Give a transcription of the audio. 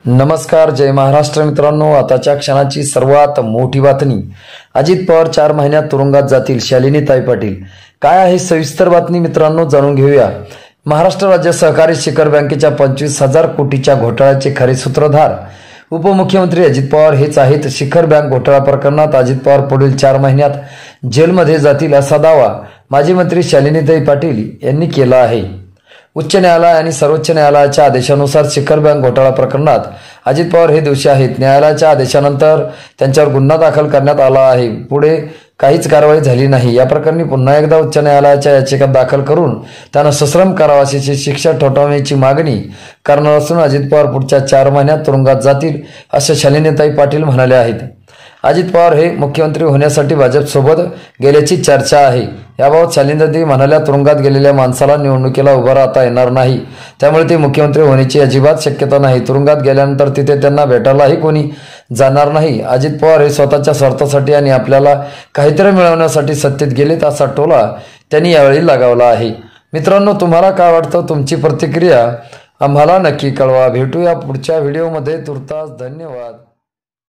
नमस्कार, जय महाराष्ट्र मित्रांनो। आताच्या क्षणाची सर्वात मोठी बातमी। अजित पवार 4 महिन्यात तुरुंगात जातील, शालिनीताई पाटील। काय आहे सविस्तर बातमी मित्रांनो, जाणून घेऊया। महाराष्ट्र राज्य सहकारी शिखर बँकेच्या 25,000 कोटीच्या घोटाळ्याचे खरे सूत्रधार उपमुख्यमंत्री अजित पवार हेच आहेत। शिखर बँक घोटाळा प्रकरणात अजित पवार पुढील 4 महिन्यात जेलमध्ये जातील असा दावा माजी मंत्री शालिनीताई पाटील यांनी केला आहे। उच्च न्यायालय आणि सर्वोच्च न्यायालयाच्या आदेशानुसार शिखर बँक घोटाळा प्रकरणात अजित पवार हे दोषी आहेत। न्यायालयाच्या आदेशानंतर त्यांच्यावर गुन्हा दाखल करण्यात आला आहे। पुढे काहीच कारवाई झाली नाही। या प्रकरणी पुन्हा एकदा उच्च न्यायालयाच्या याचिका दाखल करून त्यांना सश्रम कारावासाची शिक्षा ठोठावण्याची मागणी करणार असून अजित पवार पुढच्या 4 महिन्यात तुरुंगात जातील असे शालिनीताई पाटील म्हणाले आहेत। अजित पवार हे मुख्यमंत्री होण्यासाठी भाजपसोबत गेल्याची चर्चा आहे। याबाबत शालिनीताई म्हणाल्या, तुरुंगात गेलेल्या माणसाला निवडणुकीला उभा राहता येणार नाही, त्यामुळे ते मुख्यमंत्री होण्याची अजिबात शक्यता नाही। तुरुंगात गेल्यानंतर तिथे त्यांना भेटायलाही कोणी जाणार नाही। अजित पवार हे स्वतःच्या स्वार्थासाठी आणि आपल्याला काहीतरी मिळवण्यासाठी सत्तेत गेलेत असा टोला त्यांनी यावेळी लगावला आहे। मित्रांनो, तुम्हाला काय वाटतं? तुमची प्रतिक्रिया आम्हाला नक्की कळवा। भेटूया पुढच्या व्हिडिओमध्ये। तुर्तास धन्यवाद।